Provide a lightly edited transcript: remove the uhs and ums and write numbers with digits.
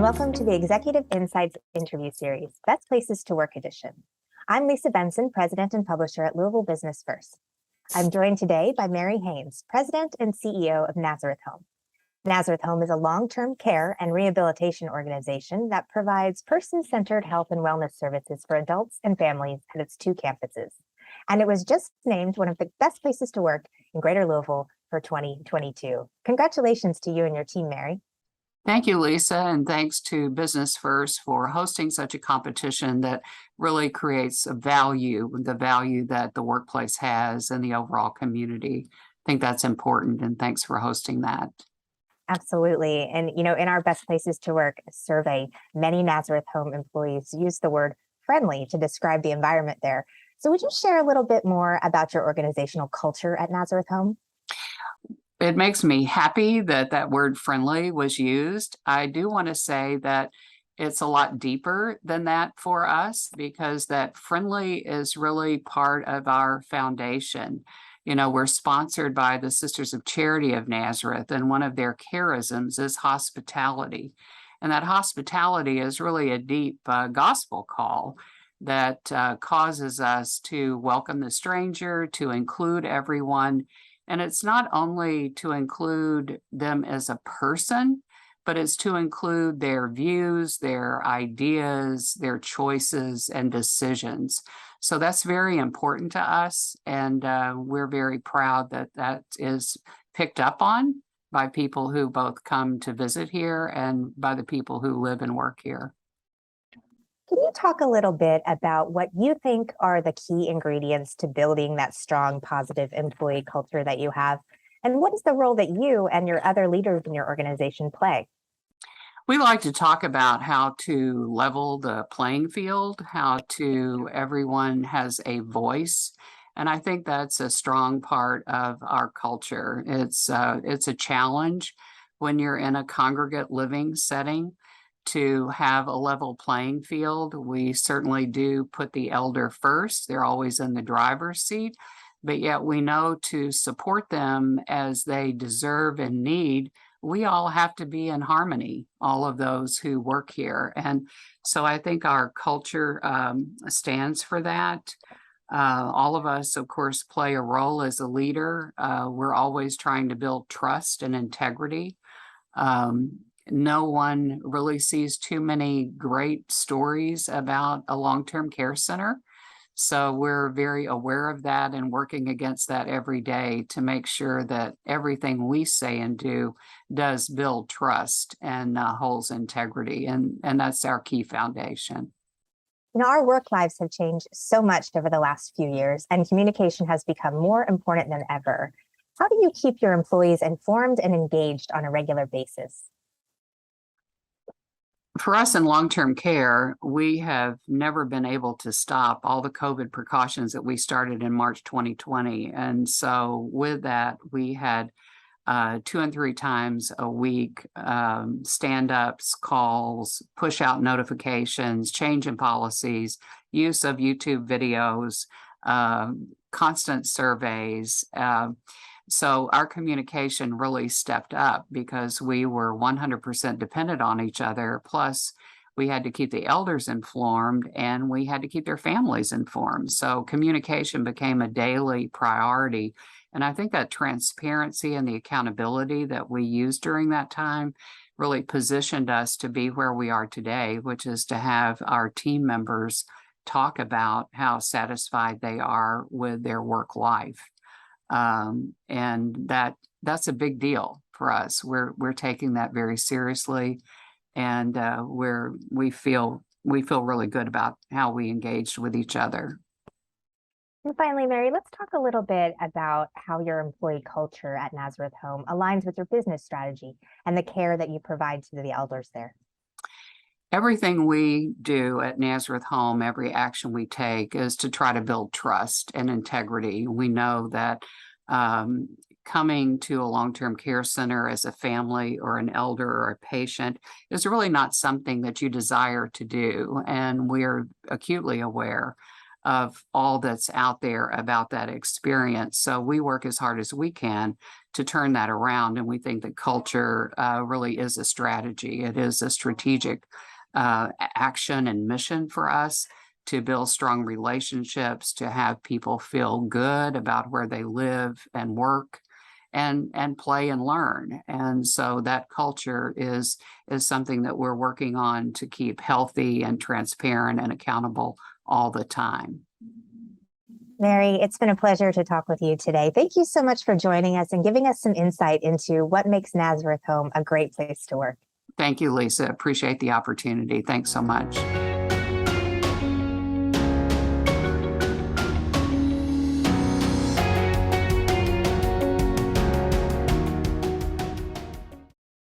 and welcome to the Executive Insights interview series, Best Places to Work edition. I'm Lisa Benson, President and Publisher at Louisville Business First. I'm joined today by Mary Haynes, President and CEO of Nazareth Home. Nazareth Home is a long-term care and rehabilitation organization that provides person-centered health and wellness services for adults and families at its 2 campuses. And it was just named one of the best places to work in Greater Louisville for 2022. Congratulations to you and your team, Mary. Thank you, Lisa, and thanks to Business First for hosting such a competition that really creates the value that the workplace has in the overall community. I think that's important, and thanks for hosting that. Absolutely. And, in our Best Places to Work survey, many Nazareth Home employees use the word friendly to describe the environment there. So would you share a little bit more about your organizational culture at Nazareth Home? It makes me happy that that word friendly was used. I do want to say that it's a lot deeper than that for us, because that friendly is really part of our foundation. We're sponsored by the Sisters of Charity of Nazareth, and one of their charisms is hospitality. And that hospitality is really a deep gospel call that causes us to welcome the stranger, to include everyone. And it's not only to include them as a person, but it's to include their views, their ideas, their choices and decisions. So that's very important to us. And we're very proud that that is picked up on by people who both come to visit here and by the people who live and work here. Can you talk a little bit about what you think are the key ingredients to building that strong, positive employee culture that you have? And what is the role that you and your other leaders in your organization play? We like to talk about how to level the playing field, how to everyone has a voice. And I think that's a strong part of our culture. It's a challenge when you're in a congregate living setting to have a level playing field. We certainly do put the elder first. They're always in the driver's seat, but yet we know to support them as they deserve and need, we all have to be in harmony, all of those who work here. And so I think our culture stands for that. All of us, of course, play a role as a leader. We're always trying to build trust and integrity. No one really sees too many great stories about a long-term care center. So we're very aware of that and working against that every day to make sure that everything we say and do does build trust and holds integrity. And that's our key foundation. Our work lives have changed so much over the last few years, and communication has become more important than ever. How do you keep your employees informed and engaged on a regular basis? For us in long-term care, we have never been able to stop all the COVID precautions that we started in March 2020. And so with that, we had 2 and 3 times a week stand-ups, calls, push-out notifications, change in policies, use of YouTube videos, constant surveys. So our communication really stepped up because we were 100% dependent on each other. Plus, we had to keep the elders informed and we had to keep their families informed. So communication became a daily priority. And I think that transparency and the accountability that we used during that time really positioned us to be where we are today, which is to have our team members talk about how satisfied they are with their work life. And that's a big deal for us. We're taking that very seriously, and we feel really good about how we engaged with each other. And finally, Mary, let's talk a little bit about how your employee culture at Nazareth Home aligns with your business strategy and the care that you provide to the elders there. Everything we do at Nazareth Home, every action we take is to try to build trust and integrity. We know that coming to a long-term care center as a family or an elder or a patient is really not something that you desire to do. And we're acutely aware of all that's out there about that experience. So we work as hard as we can to turn that around. And we think that culture really is a strategy. It is a strategic action and mission for us to build strong relationships, to have people feel good about where they live and work and play and learn. And so that culture is something that we're working on to keep healthy and transparent and accountable all the time. Mary, it's been a pleasure to talk with you today. Thank you so much for joining us and giving us some insight into what makes Nazareth Home a great place to work. Thank you, Lisa. Appreciate the opportunity. Thanks so much.